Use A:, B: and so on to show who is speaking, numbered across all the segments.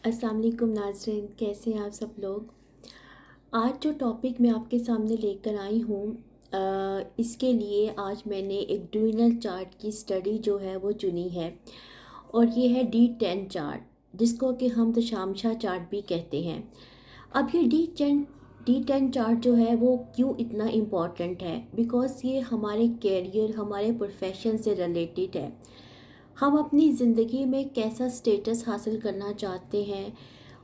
A: अस्सलाम वालेकुम नाज़रीन, कैसे हैं आप सब लोग। आज जो टॉपिक मैं आपके सामने लेकर आई हूँ, इसके लिए आज मैंने एक ड्यूनल चार्ट की स्टडी जो है वो चुनी है। और ये है D10 चार्ट, जिसको कि हम दशांशा चार्ट भी कहते हैं। अब ये डी टेन चार्ट जो है वो क्यों इतना इम्पॉर्टेंट है, बिकॉज़ ये हमारे कैरियर, हमारे प्रोफेशन से रिलेटेड है। हम अपनी ज़िंदगी में कैसा स्टेटस हासिल करना चाहते हैं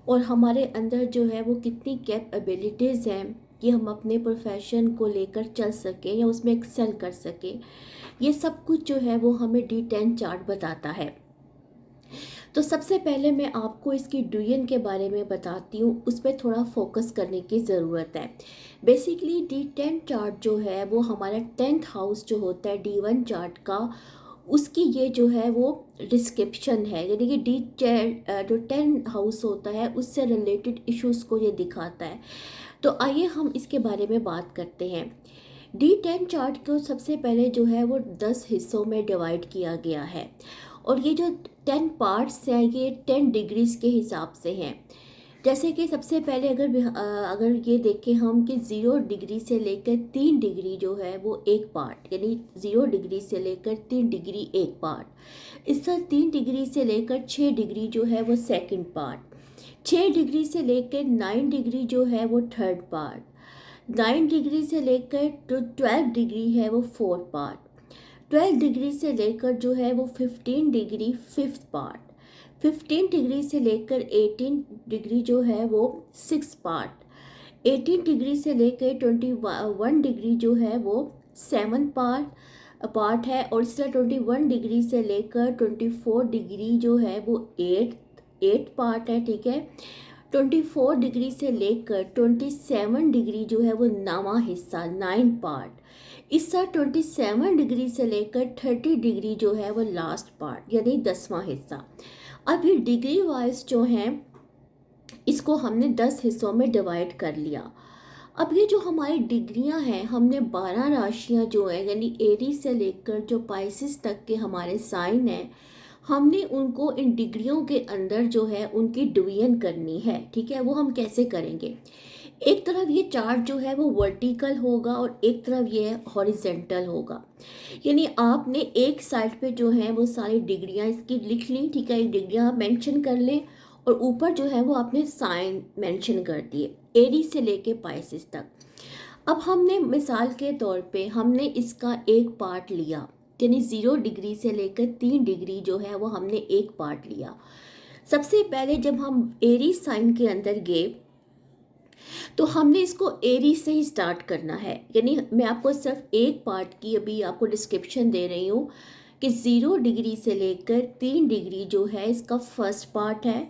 A: और हमारे अंदर जो है वो कितनी कैपेबिलिटीज़ हैं कि हम अपने प्रोफेशन को लेकर चल सकें या उसमें एक्सेल कर सकें। ये सब कुछ जो है वो हमें D10 चार्ट बताता है। तो सबसे पहले मैं आपको इसकी ड्यूयन के बारे में बताती हूँ, उस पर थोड़ा फोकस करने की ज़रूरत है। बेसिकली D10 चार्ट जो है वो हमारा 10th हाउस जो होता है D1 चार्ट का, उसकी ये जो है वो डिस्क्रिप्शन है। यानी कि जो 10 हाउस होता है उससे रिलेटेड इश्यूज़ को ये दिखाता है। तो आइए हम इसके बारे में बात करते हैं। D10 चार्ट को सबसे पहले जो है वो 10 हिस्सों में डिवाइड किया गया है। और ये जो 10 पार्ट्स हैं ये 10 डिग्रीज के हिसाब से हैं। जैसे कि सबसे पहले अगर ये देखें हम कि 0 डिग्री से लेकर 3 डिग्री जो है वो एक पार्ट, यानी 0 डिग्री से लेकर 3 डिग्री एक पार्ट। इस तरह 3 डिग्री से लेकर 6 डिग्री जो है वो सेकंड पार्ट। 6 डिग्री से लेकर 9 डिग्री जो है वो थर्ड पार्ट। 9 डिग्री से लेकर जो 12 डिग्री है वो फोर्थ पार्ट। 12 डिग्री से लेकर जो है वो 15 डिग्री फिफ्थ पार्ट। 15 डिग्री से लेकर 18 डिग्री जो है वो सिक्स पार्ट। 18 डिग्री से लेकर 21 डिग्री जो है वो सेवन पार्ट है। और इस तरह 21 डिग्री से लेकर 24 डिग्री जो है वो एट पार्ट है। ठीक है, 24 डिग्री से लेकर 27 डिग्री जो है वो नवा हिस्सा, नाइन पार्ट। इस तरह 27 डिग्री से लेकर 30 डिग्री जो है वो लास्ट पार्ट, यानी 10वां हिस्सा। अब ये डिग्री वाइज जो है इसको हमने 10 हिस्सों में डिवाइड कर लिया। अब ये जो हमारी डिग्रियां हैं, हमने 12 राशियां जो है, यानी एरीज से लेकर जो पाइसिस तक के हमारे साइन हैं, हमने उनको इन डिग्रियों के अंदर जो है उनकी डिवीजन करनी है। ठीक है, वो हम कैसे करेंगे। एक तरफ ये चार्ट जो है वो वर्टिकल होगा और एक तरफ ये हॉरिजेंटल होगा। यानी आपने एक साइड पे जो है वो सारी डिग्रियां इसकी लिख ली। ठीक है, डिग्रियां आप मेंशन कर लें और ऊपर जो है वो आपने साइन मेंशन कर दिए, एरी से लेके पाइसिस तक। अब हमने मिसाल के तौर पे हमने इसका एक पार्ट लिया, यानी 0 डिग्री से लेकर 3 डिग्री जो है वो हमने एक पार्ट लिया। सबसे पहले जब हम एरी साइन के अंदर गए तो हमने इसको एरी से ही स्टार्ट करना है। यानी मैं आपको सिर्फ एक पार्ट की अभी आपको डिस्क्रिप्शन दे रही हूँ कि 0 डिग्री से लेकर 3 डिग्री जो है इसका फर्स्ट पार्ट है।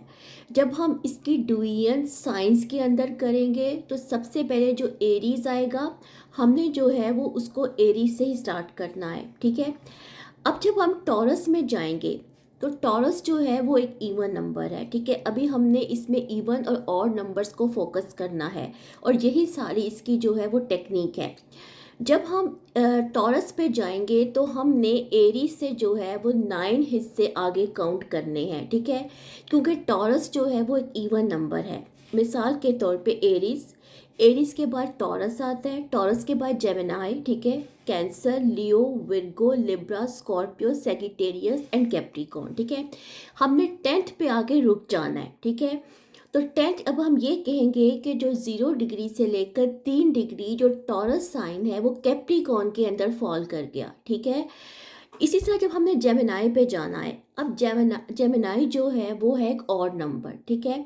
A: जब हम इसकी डिवीजन साइंस के अंदर करेंगे तो सबसे पहले जो एरीज आएगा, हमने जो है वो उसको एरी से ही स्टार्ट करना है। ठीक है, अब जब हम टॉरस में जाएंगे तो टॉरस जो है वो एक इवन नंबर है। ठीक है, अभी हमने इसमें इवन और ऑड नंबर्स को फोकस करना है और यही सारी इसकी जो है वो टेक्निक है। जब हम टॉरस पे जाएंगे तो हमने एरी से जो है वो 9 हिस्से आगे काउंट करने हैं। ठीक है, क्योंकि टॉरस जो है वो एक इवन नंबर है। मिसाल के तौर पे एरीज, एरीज के बाद टॉरस आता है, टॉरस के बाद जेमिनाई। ठीक है, cancer, Leo, Virgo, Libra, Scorpio, Sagittarius and Capricorn. ठीक है, हमने 10th पे आके रुक जाना है। ठीक है, तो 10th अब हम ये कहेंगे कि जो 0 डिग्री से लेकर 3 डिग्री जो टॉरस साइन है वो कैप्रिकॉर्न के अंदर फॉल कर गया। ठीक है, इसी तरह जब हमने जेमिनाई पे जाना है, अब जेमिनाई जो है वो है एक ऑड नंबर। ठीक है,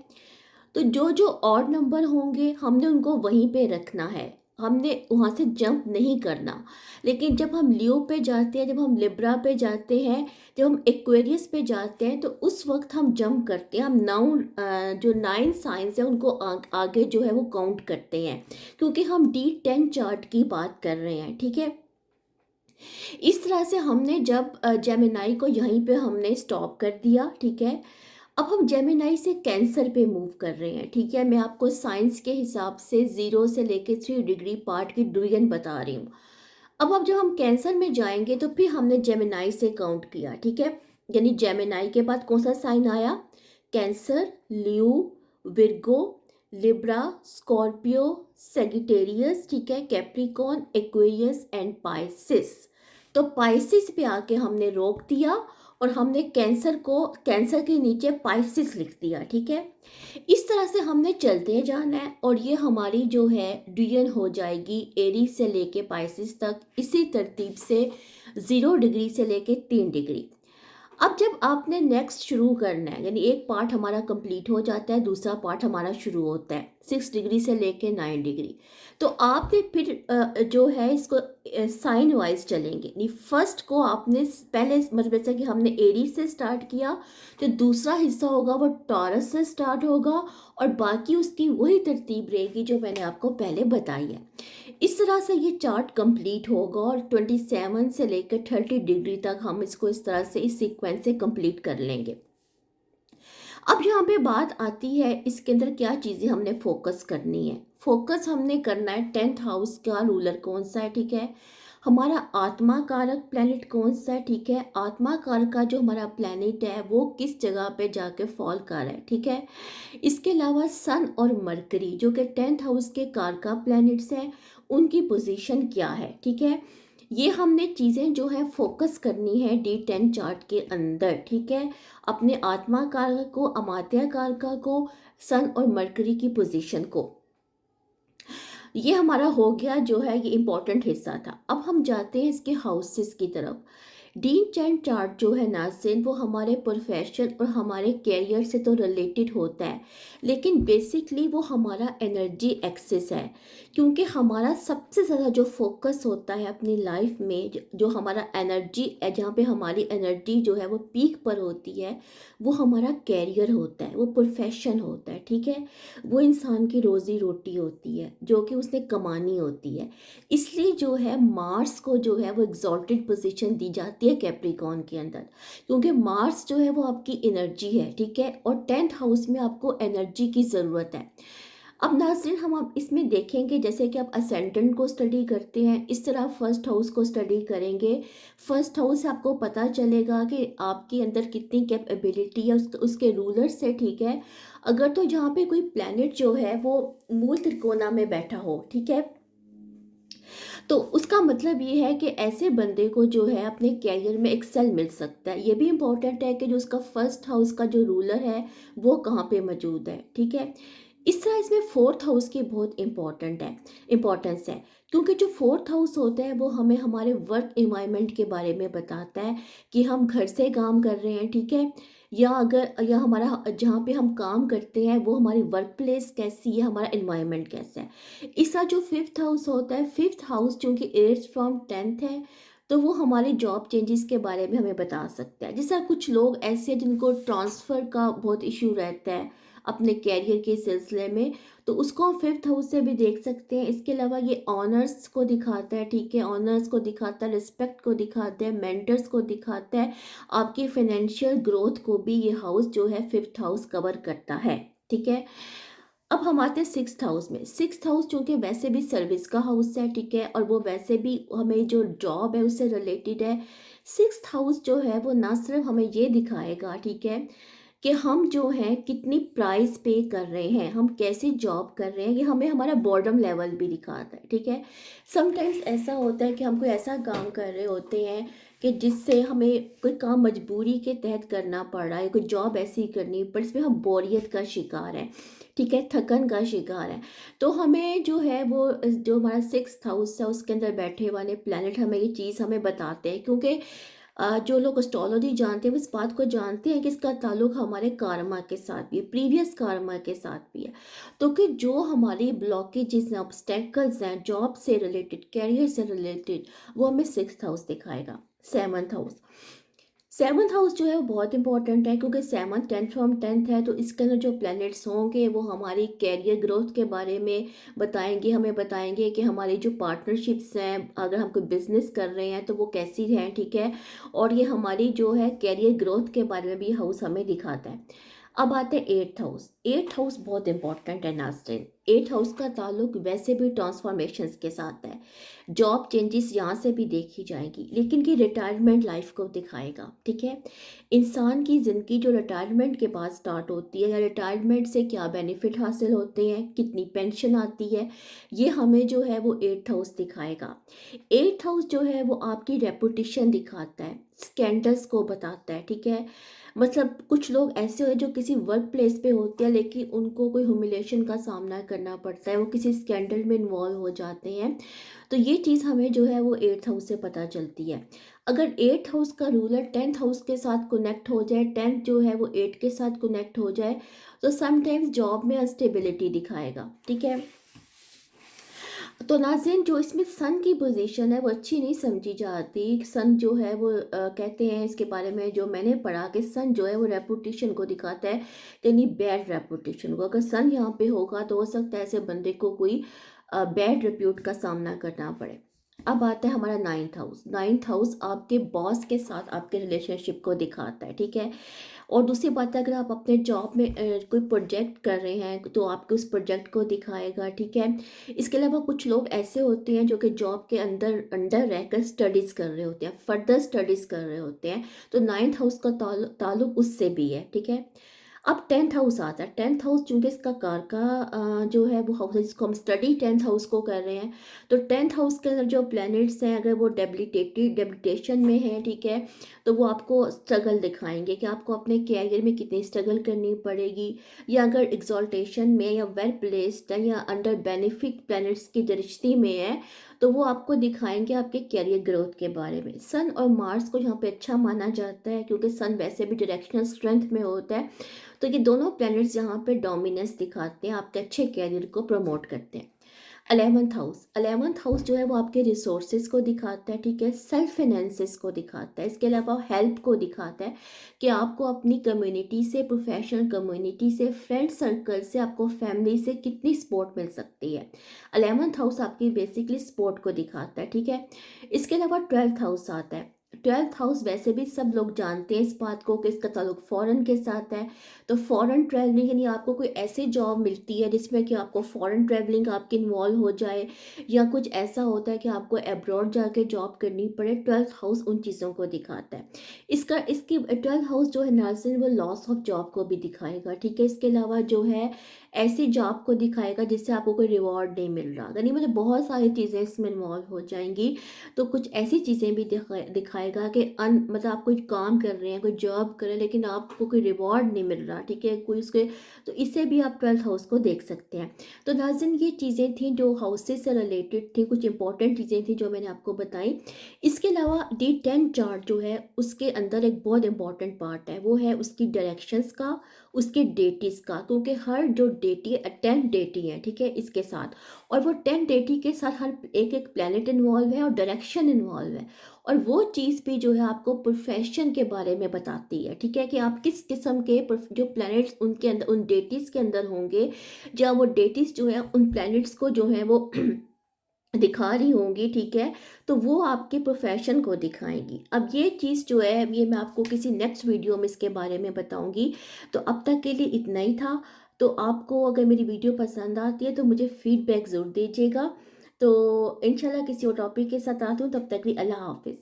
A: तो जो जो ऑड नंबर होंगे हमने उनको वहीं पे रखना है, हमने वहाँ से जंप नहीं करना। लेकिन जब हम लियो पे जाते हैं, जब हम लिब्रा पे जाते हैं, जब हम एक्वेरियस पे जाते हैं तो उस वक्त हम जंप करते हैं। हम जो 9 साइंस हैं उनको आगे जो है वो काउंट करते हैं, क्योंकि हम D10 चार्ट की बात कर रहे हैं। ठीक है, इस तरह से हमने जब जेमिनाई को यहीं पे हमने स्टॉप कर दिया। ठीक है, अब हम जेमिनाई से कैंसर पे मूव कर रहे हैं। ठीक है, मैं आपको साइंस के हिसाब से 0 से लेकर 3 डिग्री पार्ट की डिवीजन बता रही हूँ। अब जब हम कैंसर में जाएंगे तो फिर हमने जेमिनाई से काउंट किया। ठीक है, यानी जेमिनाई के बाद कौन सा साइन आया, कैंसर, लियो, विर्गो, लिब्रा, स्कॉर्पियो, सेगिटेरियस, ठीक है, कैप्रिकॉन, एक्वेरियस एंड पाइसिस। तो पाइसिस पे आके हमने रोक दिया और हमने कैंसर के नीचे पाइसिस लिख दिया, ठीक है। इस तरह से हमने चलते जाना है और ये हमारी जो है ड्यूयन हो जाएगी एरीज से लेके पाइसिस तक, इसी तरतीब से 0 डिग्री से लेके 3 डिग्री। अब जब आपने नेक्स्ट शुरू करना है, यानी एक पार्ट हमारा कंप्लीट हो जाता है, दूसरा पार्ट हमारा शुरू होता है 6 डिग्री से लेके 9 डिग्री। तो आपने फिर जो है इसको साइन वाइज चलेंगे, नहीं फर्स्ट को आपने पहले, मतलब जैसे कि हमने एरीज से स्टार्ट किया, तो दूसरा हिस्सा होगा वो टॉरस से स्टार्ट होगा और बाकी उसकी वही तरतीब रहेगी जो मैंने आपको पहले बताई है। इस तरह से ये चार्ट कंप्लीट होगा और 27 से लेकर 30 डिग्री तक हम इसको इस तरह से इस सीक्वेंस से कंप्लीट कर लेंगे। अब यहाँ पे बात आती है इसके अंदर क्या चीज़ें हमने फोकस करनी है। फोकस हमने करना है 10th हाउस का रूलर कौन सा है, ठीक है। हमारा आत्मा कारक प्लैनेट कौन सा है, ठीक है। आत्मा कारक का जो हमारा प्लैनेट है वो किस जगह पे जाके फॉल कर रहा है, ठीक है। इसके अलावा सन और मरकरी जो कि 10th हाउस के कारका प्लैनेट्स हैं, उनकी पोजीशन क्या है, ठीक है। ये हमने चीज़ें जो है फोकस करनी है D10 चार्ट के अंदर, ठीक है। अपने आत्मा कारक को, अमात्य कारका को, सन और मरकरी की पोजीशन को। ये हमारा हो गया जो है, ये इंपॉर्टेंट हिस्सा था। अब हम जाते हैं इसके हाउसेस की तरफ। डीन चैंड चार्ट जो है नाज़रीन, वो हमारे प्रोफेशन और हमारे कैरियर से तो रिलेटेड होता है, लेकिन बेसिकली वो हमारा एनर्जी एक्सेस है। क्योंकि हमारा सबसे ज़्यादा जो फोकस होता है अपनी लाइफ में, जो हमारा एनर्जी, जहाँ पे हमारी एनर्जी जो है वो पीक पर होती है, वो हमारा कैरियर होता है, वो प्रोफेशन होता है, ठीक है। वो इंसान की रोज़ी रोटी होती है जो कि उसने कमानी होती है। इसलिए जो है मार्स को जो है वो एग्जॉल्टेड पोजीशन दी जाती है कैप्रिकॉर्न के अंदर, क्योंकि मार्स जो है वो आपकी एनर्जी है, ठीक है। और 10th हाउस में आपको एनर्जी की ज़रूरत है। अब नाज़रीन हम इसमें देखेंगे, जैसे कि आप असेंडेंट को स्टडी करते हैं, इस तरह फर्स्ट हाउस को स्टडी करेंगे। फर्स्ट हाउस से आपको पता चलेगा कि आपके अंदर कितनी कैपेबिलिटी है उसके रूलर से, ठीक है। अगर तो जहाँ पे कोई प्लैनेट जो है वो मूल त्रिकोणा में बैठा हो, ठीक है, तो उसका मतलब ये है कि ऐसे बंदे को जो है अपने कैरियर में एक्सेल मिल सकता है। ये भी इम्पोर्टेंट है कि जो उसका फर्स्ट हाउस का जो रूलर है वो कहाँ पे मौजूद है, ठीक है। इस तरह इसमें फोर्थ हाउस की बहुत इम्पोर्टेंस है, क्योंकि जो फोर्थ हाउस होता है वो हमें हमारे वर्क इन्वायरमेंट के बारे में बताता है कि हम घर से काम कर रहे हैं, ठीक है, या हमारा जहाँ पे हम काम करते हैं वो हमारी वर्क प्लेस कैसी है, हमारा इन्वायरमेंट कैसा है। इसका जो फिफ्थ हाउस होता है, फिफ्थ हाउस चूँकि 8th फ्रॉम 10th है, तो वो हमारे जॉब चेंजेस के बारे में हमें बता सकता है। जैसा कुछ लोग ऐसे हैं जिनको ट्रांसफ़र का बहुत इशू रहता है अपने कैरियर के सिलसिले में, तो उसको हम फिफ्थ हाउस से भी देख सकते हैं। इसके अलावा ये ऑनर्स को दिखाता है, ठीक है, ऑनर्स को दिखाता है, रिस्पेक्ट को दिखाता है, मेंटर्स को दिखाता है, आपकी फाइनेंशियल ग्रोथ को भी ये हाउस जो है फिफ्थ हाउस कवर करता है, ठीक है। अब हम आते हैं सिक्स्थ हाउस में। सिक्स्थ हाउस चूँकि वैसे भी सर्विस का हाउस है, ठीक है, और वो वैसे भी हमें जो जॉब है उससे रिलेटेड है। सिक्स्थ हाउस जो है वो ना सिर्फ हमें ये दिखाएगा, ठीक है, कि हम जो हैं कितनी प्राइस पे कर रहे हैं, हम कैसी जॉब कर रहे हैं, ये हमें हमारा बॉर्डम लेवल भी दिखाता है, ठीक है। समटाइम्स ऐसा होता है कि हम कोई ऐसा काम कर रहे होते हैं कि जिससे हमें कोई काम मजबूरी के तहत करना पड़ रहा है, कोई जॉब ऐसी करनी पर इसमें हम बोरियत का शिकार हैं, ठीक है, थकन का शिकार है। तो हमें जो है वो जो हमारा सिक्स्थ हाउस है उसके अंदर बैठे वाले प्लैनेट हमें ये चीज़ हमें बताते हैं, क्योंकि जो लोग एस्ट्रोलॉजी जानते हैं वो इस बात को जानते हैं कि इसका ताल्लुक हमारे कार्मा के साथ भी है, प्रीवियस कार्मा के साथ भी है। तो कि जो हमारी ब्लॉकेजेस हैं, ऑब्स्टेकल्स हैं जॉब से रिलेटेड, कैरियर से रिलेटेड, वो हमें सिक्स्थ हाउस दिखाएगा। सेवन्थ हाउस जो है वो बहुत इंपॉर्टेंट है, क्योंकि सेवन्थ 10th फ्रॉम 10th है, तो इसके अंदर जो प्लैनेट्स होंगे वो हमारी कैरियर ग्रोथ के बारे में बताएंगे, हमें बताएंगे कि हमारी जो पार्टनरशिप्स हैं, अगर हम कोई बिजनेस कर रहे हैं तो वो कैसी हैं, ठीक है, और ये हमारी जो है कैरियर ग्रोथ के बारे में भी हाउस हमें दिखाता है। अब आते हैं एट्थ हाउस। एट्थ हाउस बहुत इंपॉर्टेंट है नाज़रीन। एट्थ हाउस का ताल्लुक वैसे भी ट्रांसफॉर्मेशंस के साथ है। जॉब चेंजेस यहाँ से भी देखी जाएगी, लेकिन ये रिटायरमेंट लाइफ को दिखाएगा। ठीक है, इंसान की ज़िंदगी जो रिटायरमेंट के बाद स्टार्ट होती है, या रिटायरमेंट से क्या बेनिफिट हासिल होते हैं, कितनी पेंशन आती है, ये हमें जो है वो एट्थ हाउस दिखाएगा। एट्थ हाउस जो है वो आपकी रेपुटेशन दिखाता है, स्कैंडल्स को बताता है। ठीक है, मतलब कुछ लोग ऐसे हैं जो किसी वर्क प्लेस पे होते हैं, लेकिन उनको कोई ह्यूमिलेशन का सामना करना पड़ता है, वो किसी स्कैंडल में इन्वॉल्व हो जाते हैं। तो ये चीज़ हमें जो है वो एट्थ हाउस से पता चलती है। अगर एट्थ हाउस का रूलर टेंथ हाउस के साथ कनेक्ट हो जाए, टेंथ जो है वो एट के साथ कनेक्ट हो जाए, तो समटाइम्स जॉब में अनस्टेबिलिटी दिखाएगा। ठीक है, तो नाज़रीन जो इसमें सन की पोजीशन है वो अच्छी नहीं समझी जाती। सन जो है वो कहते हैं इसके बारे में, जो मैंने पढ़ा कि सन जो है वो रेपुटेशन को दिखाता है, यानी बैड रेपुटेशन को। अगर सन यहाँ पे होगा तो हो सकता है ऐसे बंदे को कोई बैड रिप्यूट का सामना करना पड़े। अब आता है हमारा नाइन्थ हाउस। नाइन्थ हाउस आपके बॉस के साथ आपके रिलेशनशिप को दिखाता है। ठीक है, और दूसरी बात है, अगर आप अपने जॉब में कोई प्रोजेक्ट कर रहे हैं तो आपके उस प्रोजेक्ट को दिखाएगा। ठीक है, इसके अलावा कुछ लोग ऐसे होते हैं जो कि जॉब के अंदर अंडर रहकर स्टडीज़ कर रहे होते हैं, फर्दर स्टडीज़ कर रहे होते हैं, तो नाइन्थ हाउस का ताल्लुक उससे भी है। ठीक है, अब टेंथ हाउस आता है। टेंथ हाउस चूँकि इसका कार का जो है वो हाउस है जिसको हम स्टडी टेंथ हाउस को कर रहे हैं, तो टेंथ हाउस के अंदर जो प्लैनेट्स हैं अगर वो डेबिलिटेशन में है, ठीक है, तो वो आपको स्ट्रगल दिखाएंगे कि आपको अपने कैरियर में कितनी स्ट्रगल करनी पड़ेगी। या अगर एग्जॉल्टेशन में या वेल प्लेस्ड है या अंडर बेनिफिक प्लैनेट्स की दृष्टि में है, तो वो आपको दिखाएंगे आपके कैरियर ग्रोथ के बारे में। सन और मार्स को यहाँ पे अच्छा माना जाता है, क्योंकि सन वैसे भी डायरेक्शनल स्ट्रेंथ में होता है। तो ये दोनों प्लैनेट्स यहाँ पे डोमिनेंस दिखाते हैं, आपके अच्छे कैरियर को प्रमोट करते हैं। 11th हाउस जो है वो आपके रिसोर्सेज को दिखाता है। ठीक है, सेल्फ फाइनेंसेस को दिखाता है, इसके अलावा हेल्प को दिखाता है कि आपको अपनी कम्युनिटी से, प्रोफेशनल कम्युनिटी से, फ्रेंड सर्कल से, आपको फैमिली से कितनी सपोर्ट मिल सकती है। 11th हाउस आपकी बेसिकली सपोर्ट को दिखाता है। ठीक है, इसके अलावा 12th हाउस आता है। 12th हाउस वैसे भी सब लोग जानते हैं इस बात को कि इसका ताल्लुक फॉरेन के साथ है। तो फॉरेन ट्रैवलिंग, यानी आपको कोई ऐसी जॉब मिलती है जिसमें कि आपको फॉरेन ट्रैवलिंग आपकी इन्वॉल्व हो जाए, या कुछ ऐसा होता है कि आपको अब्रॉड जाके जॉब करनी पड़े, 12th हाउस उन चीज़ों को दिखाता है। इसकी 12th हाउस जो है नाज़रीन वो लॉस ऑफ जॉब को भी दिखाएगा। ठीक है, इसके अलावा जो है ऐसी जॉब को दिखाएगा जिससे आपको कोई रिवॉर्ड नहीं मिल रहा, यानी मतलब बहुत सारी चीज़ें इसमें इन्वॉल्व हो जाएंगी। तो कुछ ऐसी चीज़ें भी दिखाएगा कि मतलब आप कोई काम कर रहे हैं, कोई जॉब कर रहे हैं, लेकिन आपको कोई रिवॉर्ड नहीं मिल रहा। ठीक है, कोई उसके, तो इससे भी आप 12th हाउस को देख सकते हैं। तो नाज़रीन ये चीज़ें थी जो हाउसेस से रिलेटेड थी, कुछ इंपॉर्टेंट चीज़ें थी जो मैंने आपको बताई। इसके अलावा D10 चार्ट जो है उसके अंदर एक बहुत इंपॉर्टेंट पार्ट है, वो है उसकी डायरेक्शंस का, उसके डेटीज़ का, क्योंकि हर जो डेटी 10 डेटी है, ठीक है, इसके साथ, और वो 10 डेटी के साथ हर एक एक प्लैनेट इन्वॉल्व है और डायरेक्शन इन्वॉल्व है। और वो चीज़ भी जो है आपको प्रोफेशन के बारे में बताती है। ठीक है, कि आप किस किस्म के जो प्लैनेट्स उनके अंदर, उन डेटीज़ के अंदर होंगे, या वो डेटीज़ जो है उन प्लैनेट्स को जो है वो दिखा रही होंगी। ठीक है, तो वो आपके प्रोफेशन को दिखाएंगी। अब ये चीज़ जो है ये मैं आपको किसी नेक्स्ट वीडियो में इसके बारे में बताऊंगी। तो अब तक के लिए इतना ही था। तो आपको अगर मेरी वीडियो पसंद आती है तो मुझे फीडबैक ज़रूर दीजिएगा। तो इंशाल्लाह किसी और टॉपिक के साथ आती हूँ, तब तक के लिए अल्लाह हाफिज़।